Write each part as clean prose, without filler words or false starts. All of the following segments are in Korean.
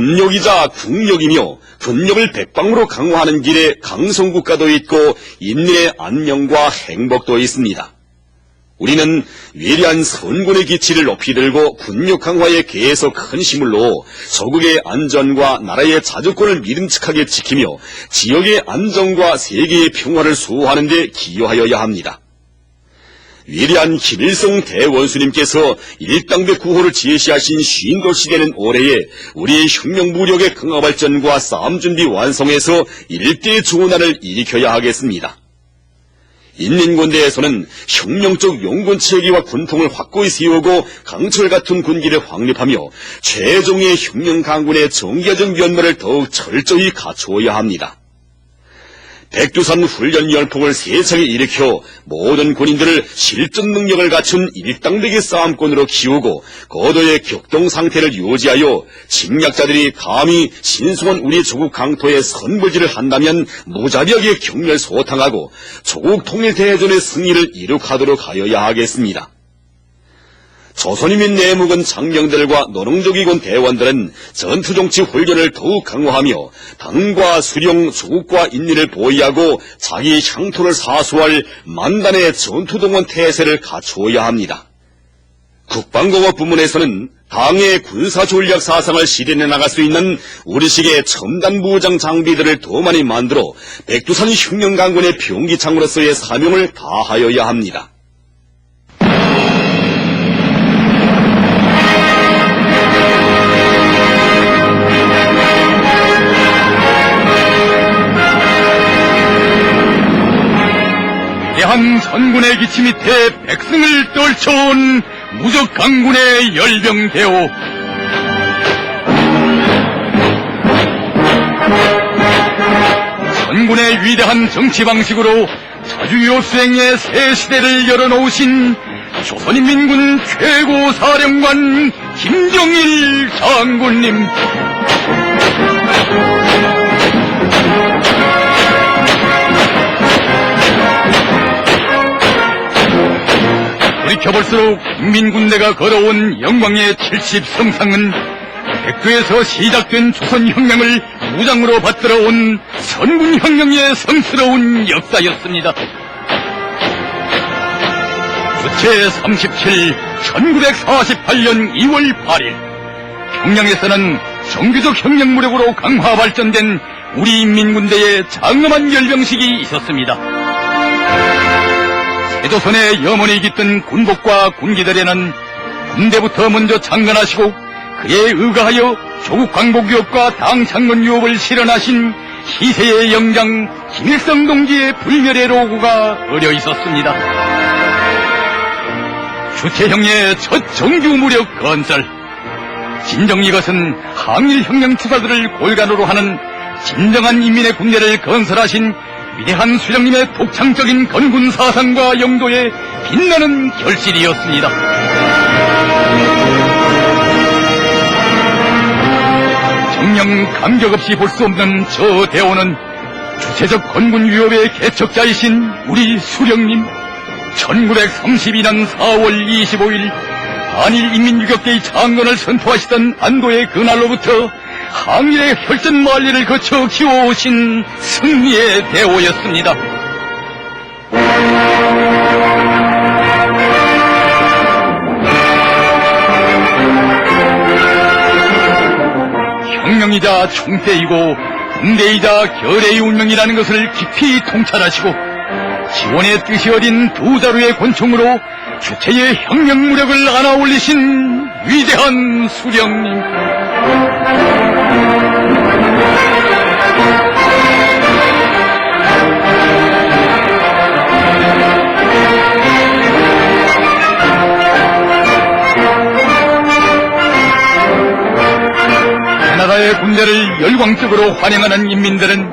군욕이자 국력이며 군력을 백방으로 강화하는 길에 강성국가도 있고 인민의 안녕과 행복도 있습니다. 우리는 위대한 선군의 기치를 높이 들고 군력 강화에 계속 큰 힘을 놓어 조국의 안전과 나라의 자주권을 믿음직하게 지키며 지역의 안정과 세계의 평화를 수호하는 데 기여하여야 합니다. 위대한 김일성 대원수님께서 일당백 구호를 제시하신 쉰돌시 되는 올해에 우리의 혁명무력의 강화발전과 싸움준비 완성해서 일대의 조난을 일으켜야 하겠습니다. 인민군대에서는 혁명적 용군체계와 군통을 확고히 세우고 강철 같은 군기를 확립하며 최종의 혁명강군의 정기화적 면모를 더욱 철저히 갖추어야 합니다. 백두산 훈련 열풍을 세차게 일으켜 모든 군인들을 실전 능력을 갖춘 일당백의 싸움꾼으로 키우고 고도의 격동 상태를 유지하여 침략자들이 감히 신성한 우리 조국 강토에 선불질을 한다면 무자비하게 경멸소탕하고 조국 통일대전의 승리를 이룩하도록 하여야 하겠습니다. 조선인민 내무군 장병들과 노동조기군 대원들은 전투정치 훈련을 더욱 강화하며 당과 수령, 조국과 인민을 보위하고 자기 향토를 사수할 만단의 전투동원 태세를 갖추어야 합니다. 국방공업 부문에서는 당의 군사전략 사상을 실현해 나갈 수 있는 우리식의 첨단 무장 장비들을 더 많이 만들어 백두산 혁명강군의 병기창으로서의 사명을 다하여야 합니다. 위대한 선군의 기치 밑에 백성을 떨쳐온 무적 강군의 열병대오. 선군의 위대한 정치 방식으로 자주요 수행의 새 시대를 열어놓으신 조선인민군 최고 사령관 김정일 장군님. 돌이켜볼수록 국민군대가 걸어온 영광의 70성상은 백두에서 시작된 조선혁명을 무장으로 받들어온 선군혁명의 성스러운 역사였습니다. 주체 37, 1948년 2월 8일 평양에서는 정규적 혁명무력으로 강화 발전된 우리 인민군대의 장엄한 열병식이 있었습니다. 세조선의 염원이 깃든 군복과 군기들에는 군대부터 먼저 창건하시고 그에 의거하여 조국 광복 유업과 당 창건 유업을 실현하신 희세의 영장 김일성 동지의 불멸의 로고가 어려 있었습니다. 주체형의 첫 정규 무력 건설. 진정 이것은 항일혁명 투사들을 골간으로 하는 진정한 인민의 군대를 건설하신 위대한 수령님의 독창적인 건군 사상과 영도에 빛나는 결실이었습니다. 정령 감격 없이 볼 수 없는 저 대오는 주체적 건군 위협의 개척자이신 우리 수령님. 1932년 4월 25일 한일인민유격대의 창건을 선포하시던 안도의 그날로부터 항일의 혈전 만리를 거쳐 키워오신 승리의 대오였습니다. 혁명이자 총대이고 군대이자 결의의 운명이라는 것을 깊이 통찰하시고 지원의 뜻이 어린 두 자루의 권총으로 주체의 혁명 무력을 안아올리신 위대한 수령님. 캐나다의 군대를 열광적으로 환영하는 인민들은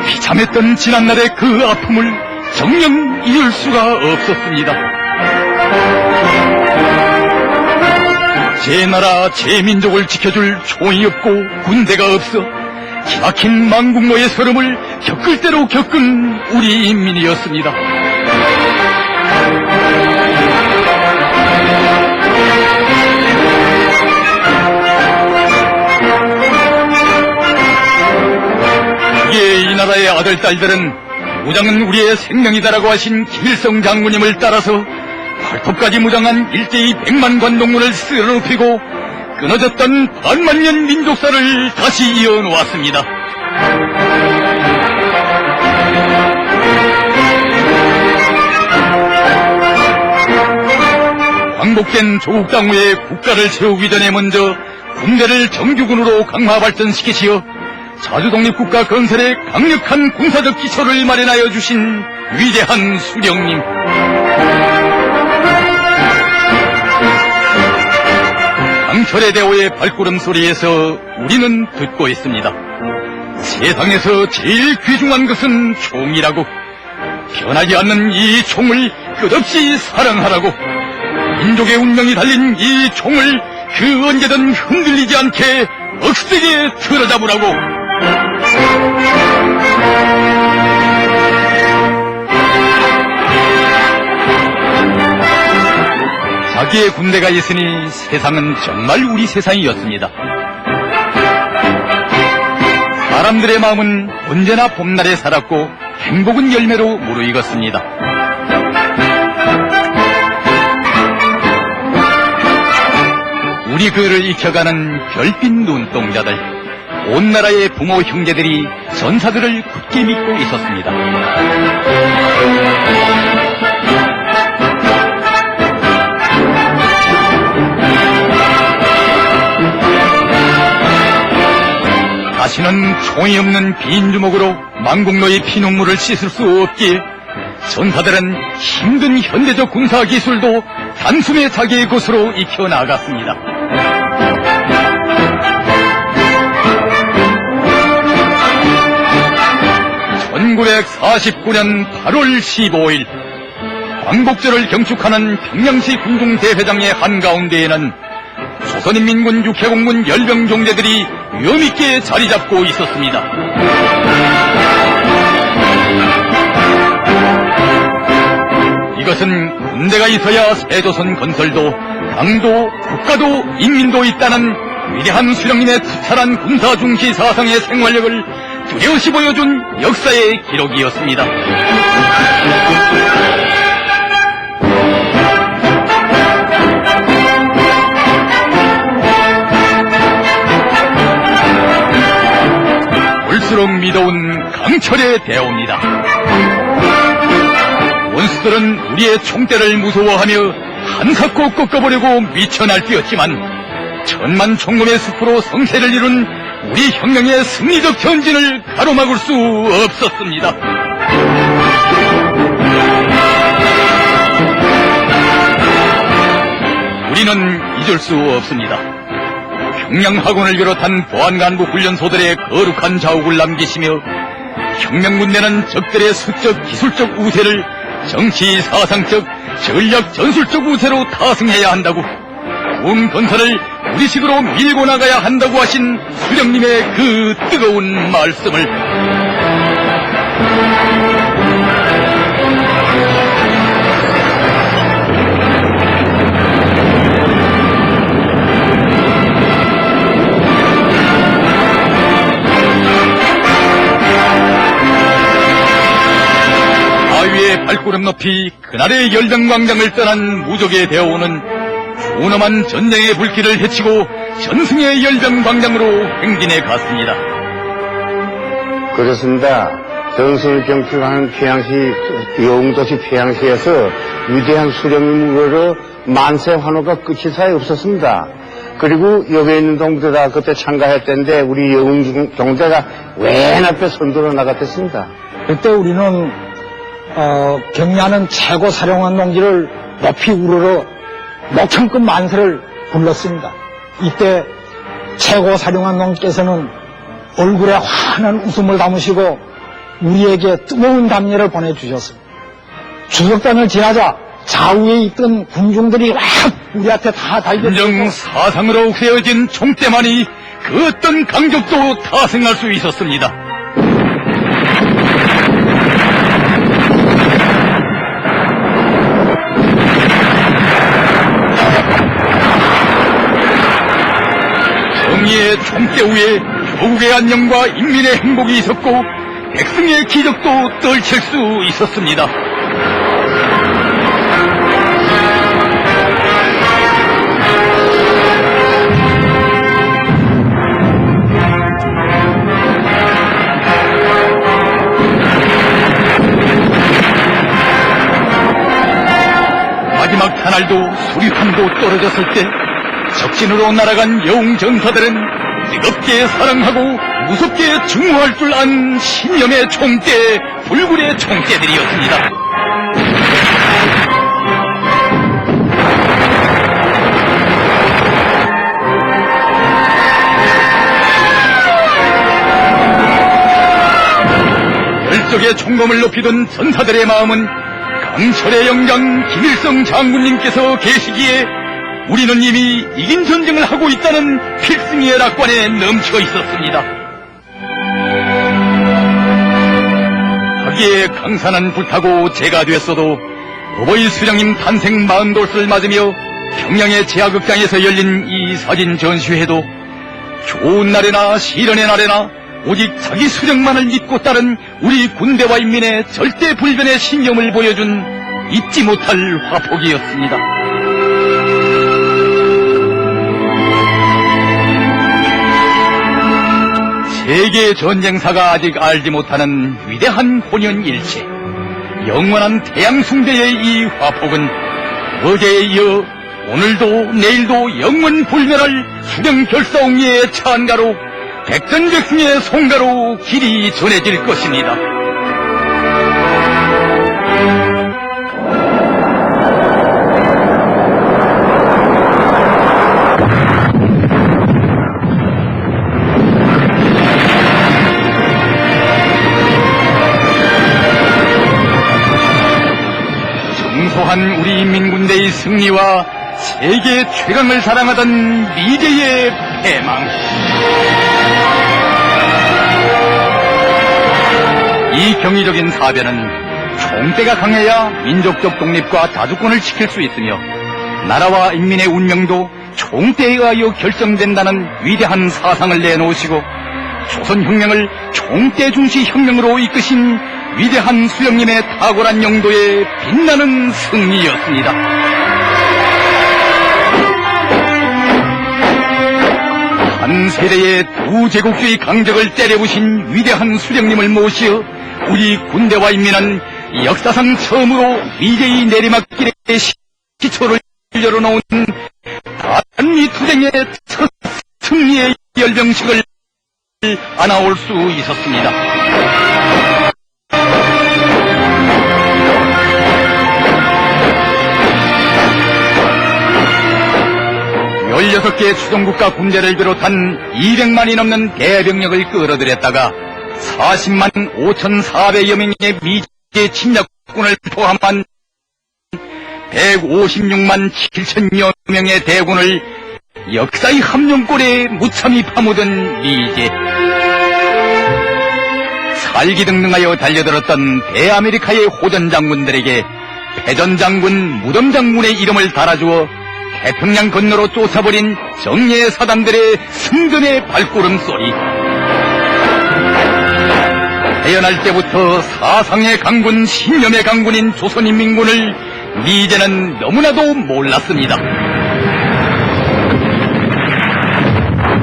비참했던 지난날의 그 아픔을 정녕 잊을 수가 없었습니다. 제 나라 제 민족을 지켜줄 총이 없고 군대가 없어 기막힌 망국노의 서름을 겪을 대로 겪은 우리 인민이었습니다. 아들, 딸들은 무장은 우리의 생명이다라고 하신 김일성 장군님을 따라서 발톱까지 무장한 일제히 100만 관동군을 쓸어눕히고 끊어졌던 반만년 민족사를 다시 이어놓았습니다. 광복된 조국 당후에 국가를 세우기 전에 먼저 군대를 정규군으로 강화 발전시키시어 자주독립국가 건설에 강력한 군사적 기초를 마련하여 주신 위대한 수령님. 강철의 대호의 발걸음 소리에서 우리는 듣고 있습니다. 세상에서 제일 귀중한 것은 총이라고. 변하지 않는 이 총을 끝없이 사랑하라고. 민족의 운명이 달린 이 총을 그 언제든 흔들리지 않게 억세게 틀어잡으라고. 자기의 군대가 있으니 세상은 정말 우리 세상이었습니다. 사람들의 마음은 언제나 봄날에 살았고 행복은 열매로 무르익었습니다. 우리 그를 익혀가는 별빛 눈동자들, 온 나라의 부모 형제들이 전사들을 굳게 믿고 있었습니다. 다시는 총이 없는 빈 주먹으로 만국노의 피눈물을 씻을 수 없기에 전사들은 힘든 현대적 군사 기술도 단숨에 자기의 것으로 익혀나갔습니다. 1949년 8월 15일 광복절을 경축하는 평양시 군중대회장의 한가운데에는 조선인민군 육해공군 열병 종대들이 위엄있게 자리잡고 있었습니다. 이것은 군대가 있어야 새조선 건설도 당도 국가도 인민도 있다는 위대한 수령님의 투철한 군사 중시 사상의 생활력을 뚜렷이 보여준 역사의 기록이었습니다. 볼수록 미더운 강철의 대오입니다. 원수들은 우리의 총대를 무서워하며 한사코 꺾어보려고 미쳐 날뛰었지만 천만 총검의 숲으로 성세를 이룬 우리 혁명의 승리적 전진을 가로막을 수 없었습니다. 우리는 잊을 수 없습니다. 평양학원을 비롯한 보안간부 훈련소들의 거룩한 자욱을 남기시며 혁명군대는 적들의 수적 기술적 우세를 정치 사상적 전략 전술적 우세로 타승해야 한다고, 군 건설을 우리식으로 밀고 나가야 한다고 하신 수령님의 그 뜨거운 말씀을 바위에 발걸음 높이 그날의 열병광장을 떠난 무적의 대오는 준엄한 전쟁의 불길을 헤치고 전승의 열병광장으로 행진해 갔습니다. 그렇습니다. 전승을 경축하는 평양시, 영웅도시 평양시에서 위대한 수령님으로 만세 환호가 끝이 사이 없었습니다. 그리고 여기에 있는 동무대가 그때 참가했던데 우리 영웅 경대가 맨 앞에 선두로 나갔댔습니다. 그때 우리는 경리하는 최고 사령관 동지를 높이 우러러 목청급 만세를 불렀습니다. 이때 최고 사령관 동지께서는 얼굴에 환한 웃음을 담으시고 우리에게 뜨거운 담례를 보내주셨습니다. 추석단을 지나자 좌우에 있던 군중들이 막 우리한테 다 달려들고 인정 사상으로 세워진 총대만이 그 어떤 강적도 타승할 수 있었습니다. 정의의 총대 위에 조국의 안녕과 인민의 행복이 있었고 백승의 기적도 떨칠 수 있었습니다. 마지막 하늘도 수리함도 떨어졌을 때 적진으로 날아간 영웅 전사들은 뜨겁게 사랑하고 무섭게 증오할 줄 안 신념의 총대, 불굴의 총대들이었습니다. 열적의 총검을 높이던 전사들의 마음은 강철의 영장 김일성 장군님께서 계시기에 우리는 이미 이긴 전쟁을 하고 있다는 필승의 낙관에 넘쳐 있었습니다. 하기에 강산은 불타고 재가 됐어도 어버이 수령님 탄생 40돌을 맞으며 평양의 제하극장에서 열린 이 사진 전시회도 좋은 날에나 시련의 날에나 오직 자기 수령만을 믿고 따른 우리 군대와 인민의 절대 불변의 신념을 보여준 잊지 못할 화폭이었습니다. 세계 전쟁사가 아직 알지 못하는 위대한 혼연일체, 영원한 태양숭배의 이 화폭은 어제에 이어 오늘도 내일도 영원 불멸할 수령 결사옹리의 찬가로 백전백승의 송가로 길이 전해질 것입니다. 정소한 우리 인민군대의 승리와 세계 최강을 사랑하던 미제의 패망, 이 경이적인 사변은 총대가 강해야 민족적 독립과 자주권을 지킬 수 있으며 나라와 인민의 운명도 총대에 의하여 결정된다는 위대한 사상을 내놓으시고 조선혁명을 총대 중시 혁명으로 이끄신 위대한 수령님의 탁월한 영도에 빛나는 승리였습니다. 한 세대의 두 제국주의 강적을 때려부신 위대한 수령님을 모시어 우리 군대와 인민은 역사상 처음으로 미제의 내리막길에 기초를 열어놓은 단미투쟁의 첫 승리의 열병식을 안아올 수 있었습니다. 16개 추종국가 군대를 비롯한 200만이 넘는 대병력을 끌어들였다가 40만 5,400여 명의 미제 침략군을 포함한 156만 7천여 명의 대군을 역사의 함정골에 무참히 파묻은 미제. 살기등등하여 달려들었던 대아메리카의 호전장군들에게 패전장군, 무덤장군의 이름을 달아주어 태평양 건너로 쫓아버린 정예의 사단들의 승전의 발걸음소리. 태어날 때부터 사상의 강군, 신념의 강군인 조선인민군을 미제는 너무나도 몰랐습니다.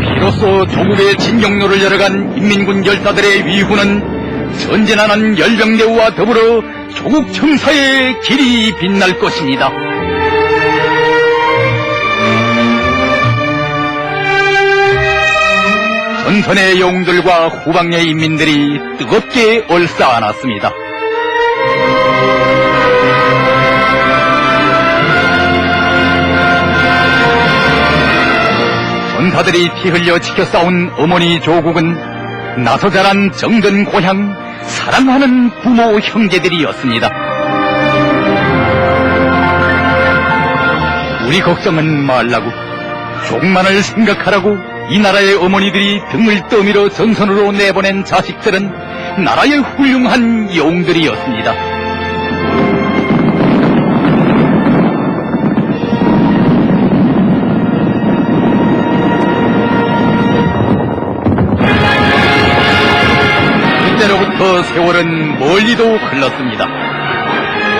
비로소 조국의 진경로를 열어간 인민군 열사들의 위후는 전진하는 열병대우와 더불어 조국 청사의 길이 빛날 것입니다. 전선의 영웅들과 후방의 인민들이 뜨겁게 얼싸안았습니다. 전사들이 피 흘려 지켜 싸운 어머니 조국은 나서 자란 정든 고향, 사랑하는 부모 형제들이었습니다. 우리 걱정은 말라고, 조국만을 생각하라고 이 나라의 어머니들이 등을 떠밀어 전선으로 내보낸 자식들은 나라의 훌륭한 영웅들이었습니다. 그때로부터 그로부터 세월은 멀리도 흘렀습니다.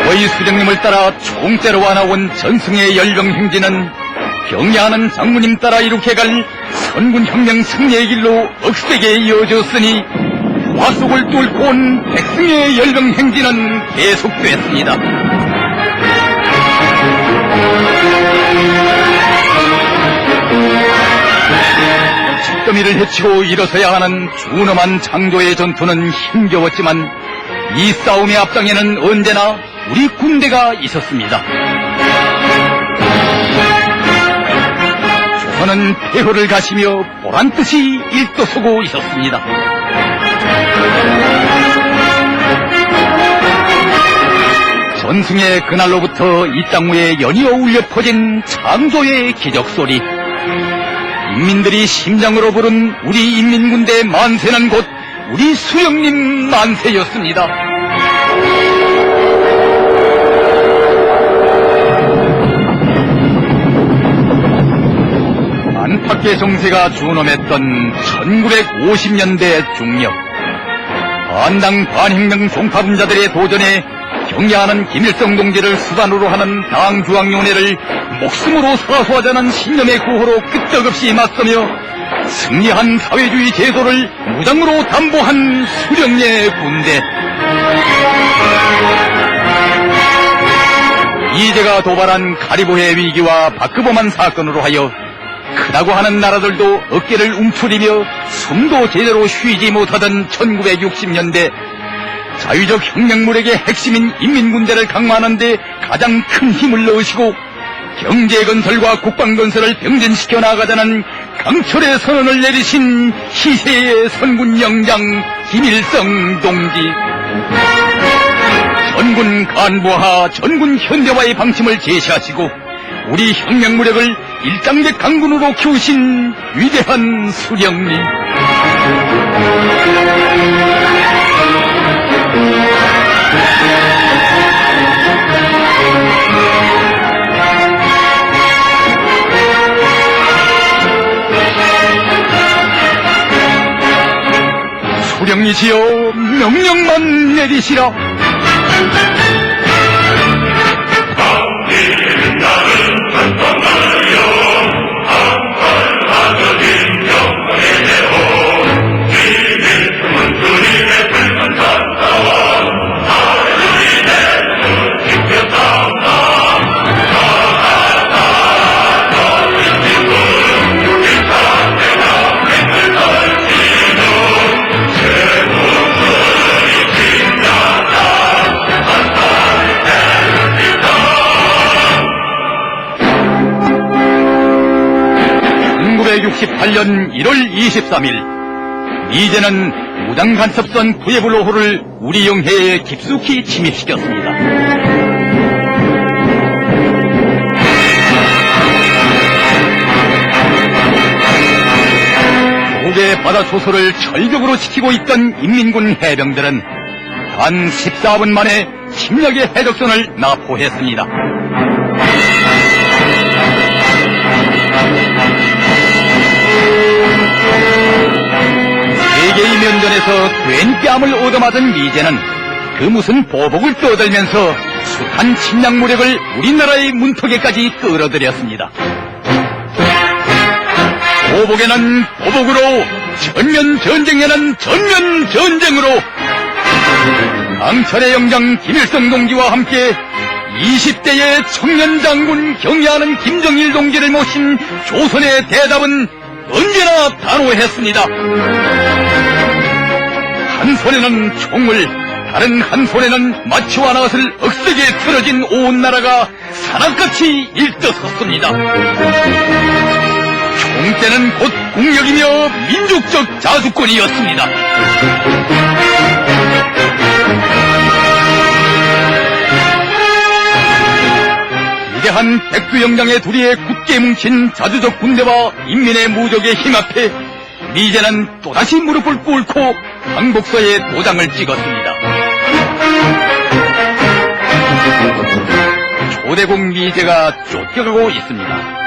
거의 수령님을 따라 총대로 와나온 전승의 열병 행진은 경야하는 장군님 따라 이룩해 갈 선군혁명 승리의 길로 억세게 이어졌으니 화속을 뚫고 온 백승의 열병 행진은 계속됐습니다. 쇳더미를 헤치고 일어서야 하는 준엄한 창조의 전투는 힘겨웠지만 이 싸움의 앞장에는 언제나 우리 군대가 있었습니다. 조선은 폐허를 가시며 보란듯이 일떠서고 있었습니다. 전승의 그날로부터 이 땅 위에 연이어 울려 퍼진 창조의 기적소리. 인민들이 심장으로 부른 우리 인민군대 만세는 곧 우리 수령님 만세였습니다. 안팎의 정세가 준엄했던 1950년대 중엽, 반당 반혁명 종파분자들의 도전에 경야하는 김일성 동지를 수단으로 하는 당중앙위원회를 목숨으로 사수하자는 신념의 구호로 끄떡없이 맞서며 승리한 사회주의 제도를 무장으로 담보한 수령의 군대. 이제가 도발한 카리브해 위기와 바크보만 사건으로 하여 크다고 하는 나라들도 어깨를 움츠리며 숨도 제대로 쉬지 못하던 1960년대, 자유적 혁명무력의 핵심인 인민군대를 강화하는 데 가장 큰 힘을 넣으시고 경제건설과 국방건설을 병진시켜 나가자는 강철의 선언을 내리신 희세의 선군영장 김일성 동지. 전군 간부화, 전군 현대화의 방침을 제시하시고 우리 혁명무력을 일장백 강군으로 키우신 위대한 수령님. 수령이시여, 명령만 내리시라. (1968년 1월 23일) 미제는 무장간섭선 푸에블로호를 우리 영해에 깊숙이 침입시켰습니다. 조개 바다 초소를 철벽으로 지키고 있던 인민군 해병들은 단 14분 만에 침략의 해적선을 납포했습니다. 세계의 면전에서 괜히 뺨을 얻어맞은 미제는 그 무슨 보복을 떠들면서 숱한 침략 무력을 우리나라의 문턱에까지 끌어들였습니다. 보복에는 보복으로, 전면 전쟁에는 전면 전쟁으로 강철의 영장 김일성 동지와 함께 20대의 청년 장군 경야하는 김정일 동지를 모신 조선의 대답은 언제나 단호했습니다. 한 손에는 총을, 다른 한 손에는 마치와 나것을 억세게 틀어진 온 나라가 산악같이 일떠섰습니다. 총대는 곧 국력이며 민족적 자주권이었습니다. 위대한 백두영장의 두리에 굳게 뭉친 자주적 군대와 인민의 무적의 힘 앞에 미제는 또다시 무릎을 꿇고 항복서에 도장을 찍었습니다. 조대국 미제가 쫓겨가고 있습니다.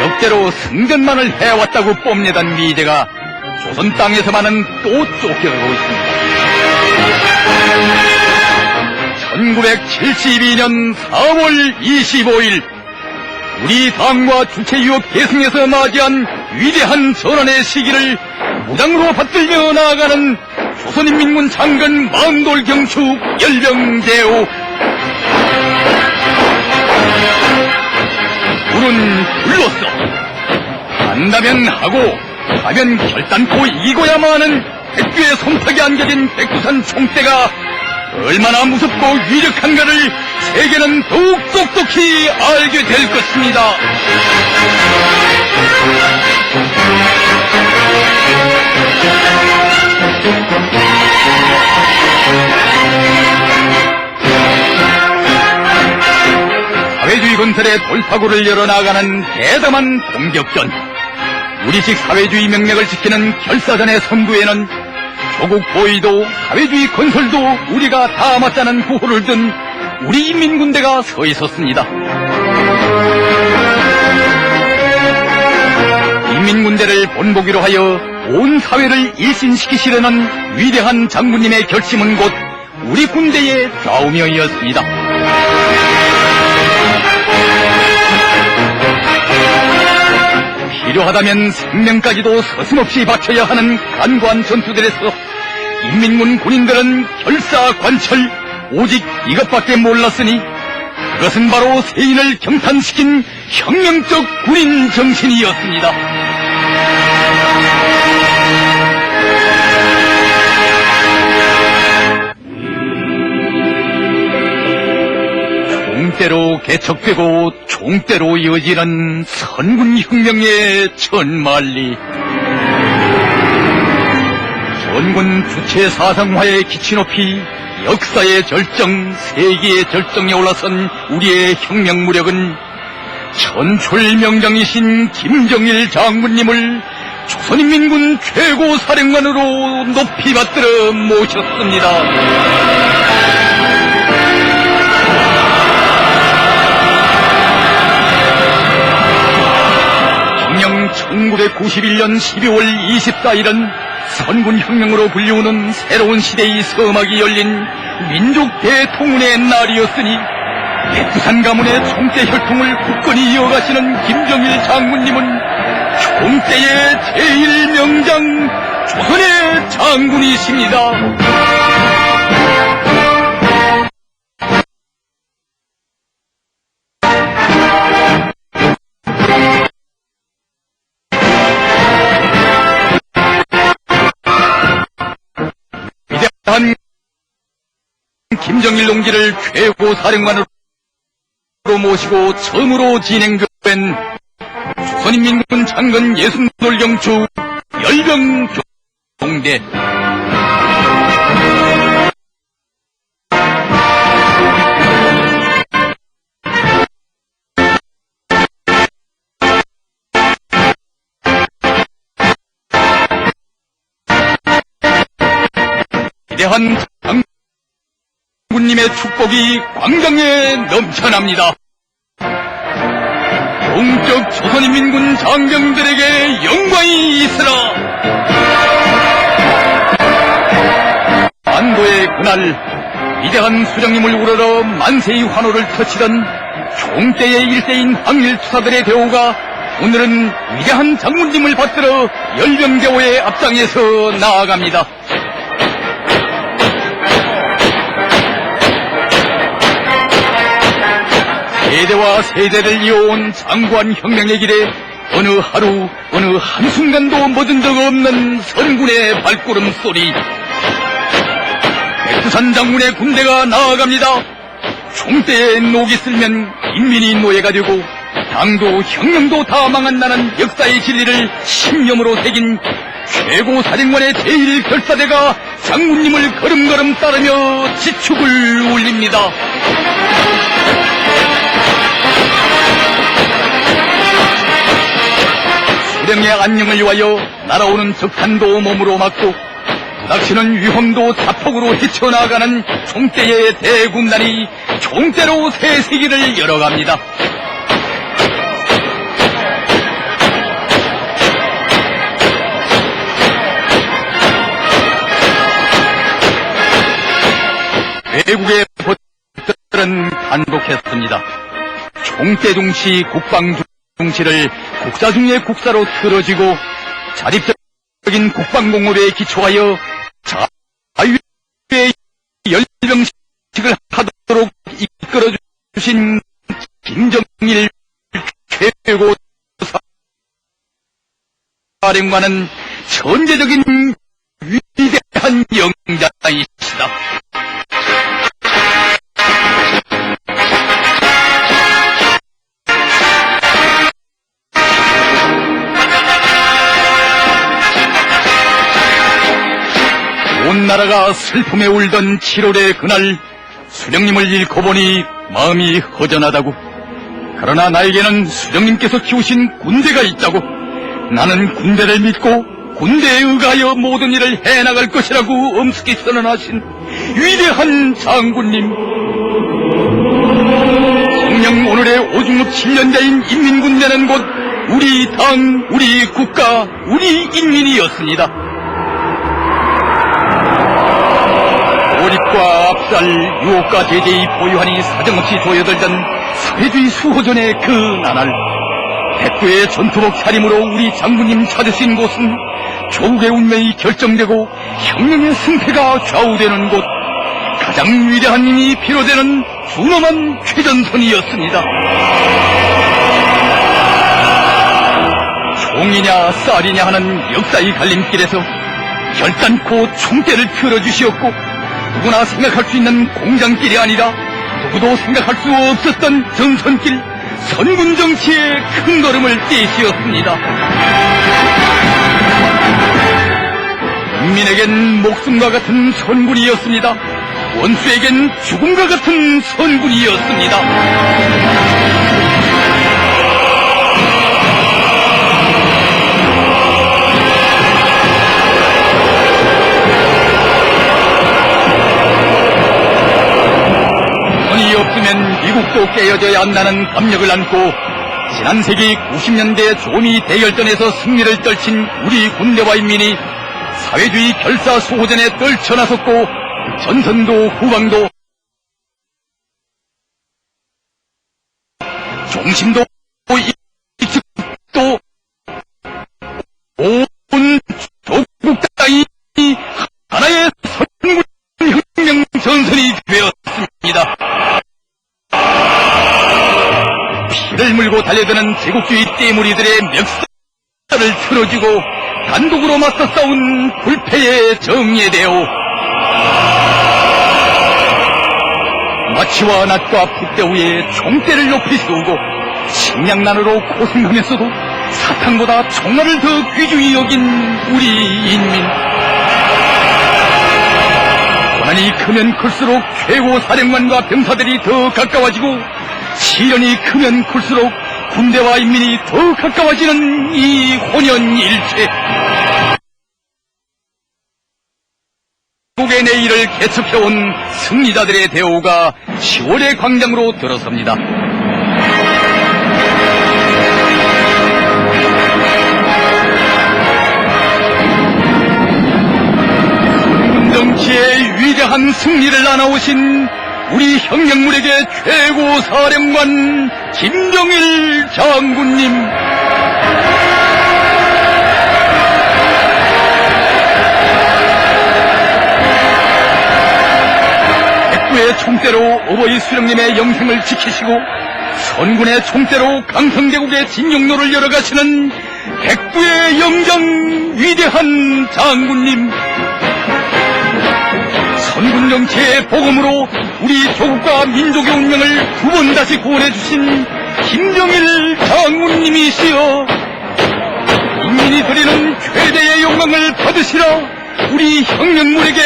역대로 승전만을 해왔다고 뽐내던 미제가 조선 땅에서만은 또 쫓겨가고 있습니다. 1972년 4월 25일 우리 당과 주체유업 계승에서 맞이한 위대한 전환의 시기를 무장으로 받들며 나아가는 조선인민군 장군 망돌 경축 열병대오. 불은 불로써 한다면 하고 가면 결단코 이기고야만 하는 백두의 손팍에 안겨진 백두산 총대가 얼마나 무섭고 위력한가를 세계는 더욱 똑똑히 알게 될 것입니다. 사회주의 건설의 돌파구를 열어나가는 대담한 공격전. 우리식 사회주의 명맥을 지키는 결사전의 선두에는 조국 보위도 사회주의 건설도 우리가 다 맞자는 구호를 든 우리 인민군대가 서 있었습니다. 인민군대를 본보기로 하여 온 사회를 일신시키시려는 위대한 장군님의 결심은 곧 우리 군대의 좌우명이었습니다. 필요하다면 생명까지도 서슴없이 바쳐야 하는 간과한 전투들에서 인민군 군인들은 결사관철 오직 이것밖에 몰랐으니 그것은 바로 세인을 경탄시킨 혁명적 군인 정신이었습니다. 총대로 개척되고 총대로 이어지는 선군혁명의 천만리. 전군 주체 사상화의 기치 높이 역사의 절정, 세계의 절정에 올라선 우리의 혁명 무력은 천출명장이신 김정일 장군님을 조선인민군 최고 사령관으로 높이 받들어 모셨습니다. 정녕 1991년 12월 24일은 선군혁명으로 불리우는 새로운 시대의 서막이 열린 민족 대통운의 날이었으니 백두산 가문의 총대 혈통을 굳건히 이어가시는 김정일 장군님은 총대의 제1명장 조선의 장군이십니다. 위대한 김정일 동지를 최고 사령관으로 모시고 처음으로 진행된 조선인민군 장군 예순돌경축 열병경대. 위대한 장군님의 축복이 광장에 넘쳐납니다. 영적 조선인민군 장병들에게 영광이 있으라. 안도의 그날 위대한 수령님을 우러러 만세의 환호를 터치던 총대의 일대인 항일투사들의 대우가 오늘은 위대한 장군님을 받들어 열병대오의 앞장에서 나아갑니다. 세대와 세대를 이어온 장관 혁명의 길에 어느 하루 어느 한순간도 멎은 적 없는 선군의 발걸음 소리. 백두산 장군의 군대가 나아갑니다. 총대에 녹이 쓸면 인민이 노예가 되고 당도 혁명도 다 망한다는 역사의 진리를 신념으로 새긴 최고 사령관의 제1결사대가 장군님을 걸음걸음 따르며 지축을 울립니다. 수령의 안녕을 위하여 날아오는 적탄도 몸으로 막고 부닥치는 위험도 자폭으로 헤쳐나가는 총대의 대군단이 총대로 새 세기를 열어갑니다. 외국의 보들은 단독했습니다. 총대중시 국방중시를 국사 중의 국사로 틀어지고 자립적인 국방공업에 기초하여 자유의 열병식을 하도록 이끌어주신 김정일 최고 사령관은 천재적인 위대한 영자이시다. 온 나라가 슬픔에 울던 7월의 그날 수령님을 잃고 보니 마음이 허전하다고. 그러나 나에게는 수령님께서 키우신 군대가 있다고. 나는 군대를 믿고 군대에 의하여 모든 일을 해나갈 것이라고 엄숙히 선언하신 위대한 장군님. 성령 오늘의 오중급 7년자인 인민군대는 곧 우리 당, 우리 국가, 우리 인민이었습니다. 고립과 압살, 유혹과 제재의 보유한이 사정없이 조여들던 사회주의 수호전의 그 나날, 백두의 전투복 차림으로 우리 장군님 찾으신 곳은 조국의 운명이 결정되고 혁명의 승패가 좌우되는 곳, 가장 위대한 힘이 피로되는 준엄한 최전선이었습니다. 총이냐 쌀이냐 하는 역사의 갈림길에서 결단코 총대를 펴주시었고, 누구나 생각할 수 있는 공장길이 아니라 누구도 생각할 수 없었던 전선길, 선군 정치의 큰 걸음을 떼시었습니다. 국민에겐 목숨과 같은 선군이었습니다. 원수에겐 죽음과 같은 선군이었습니다. 돈이 없으면 미국도 깨어져야 한다는 감력을 안고 지난 세기 90년대 조미 대결전에서 승리를 떨친 우리 군대와 인민이 사회주의 결사수호전에 떨쳐나섰고, 전선도 후방도 중심도 이측도 온 조국 땅이 하나의 선군 혁명 전선이 되었습니다. 피를 물고 달려드는 제국주의 떼무리들의 멱살을 틀어주고 단독으로 맞서 싸운 불패의 정예대오. 마치와 낫과 풋대 위에 총대를 높이 세우고 식량난으로 고생하면서도 사탕보다 총알을 더 귀중히 여긴 우리 인민. 고난이 크면 클수록 최고 사령관과 병사들이 더 가까워지고, 시련이 크면 클수록 군대와 인민이 더 가까워지는 이 혼연일체. 국의 내일을 개척해온 승리자들의 대우가 10월의 광장으로 들어섭니다. 정치의 위대한 승리를 나눠오신 우리 혁명물에게 최고 사령관 김정일 장군님. 백두의 총대로 어버이 수령님의 영생을 지키시고 선군의 총대로 강성제국의 진영로를 열어가시는 백두의 영장 위대한 장군님. 선군 정치의 복음으로 우리 조국과 민족의 운명을 두 번 다시 구원해주신 김정일 장군님이시여, 인민이 드리는 최대의 영광을 받으시라. 우리 혁명물에게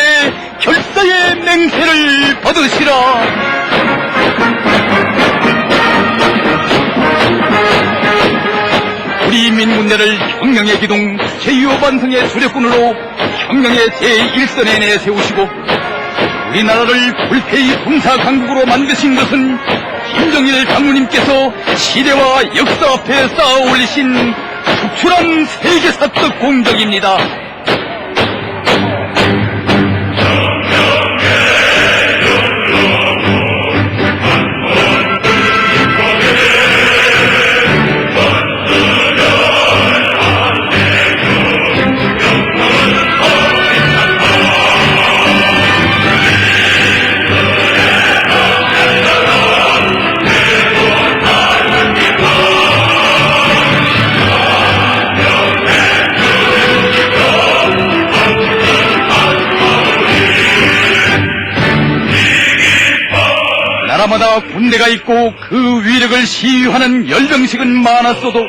결사의 맹세를 받으시라. 우리 민군대를 혁명의 기동 제2호 반성의 주력군으로 혁명의 제1선에 내세우시고 우리나라를 불패의 군사강국으로 만드신 것은 김정일 장군님께서 시대와 역사 앞에 쌓아 올리신 특출한 세계사적 공적입니다. 나라마다 군대가 있고 그 위력을 시위하는 열병식은 많았어도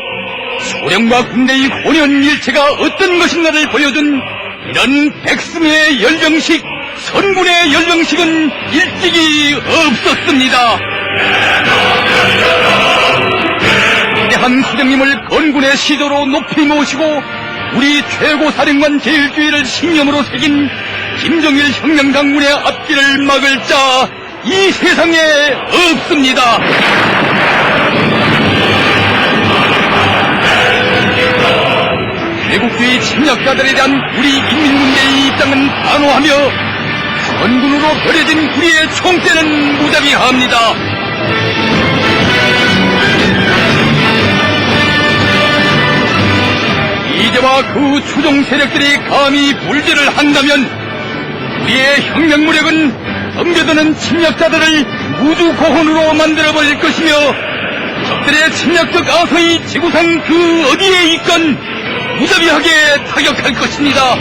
소련과 군대의 혼연일체가 어떤 것인가를 보여준 이런 백승의 열병식, 선군의 열병식은 일찍이 없었습니다. 위대한 수령님을 건군의 시조로 높이 모시고 우리 최고사령관 제일주의를 신념으로 새긴 김정일 혁명장군의 앞길을 막을 자 이 세상에 없습니다. 외국주의 침략자들에 대한 우리 인민군대의 입장은 단호하며 선군으로 버려진 우리의 총대는 무자비합니다. 이제와 그 추종 세력들이 감히 불제를 한다면 우리의 혁명무력은 덤벼드는 침략자들을 우주고혼으로 만들어버릴 것이며 적들의 침략적 아서의 지구상 그 어디에 있건 무자비하게 타격할 것입니다.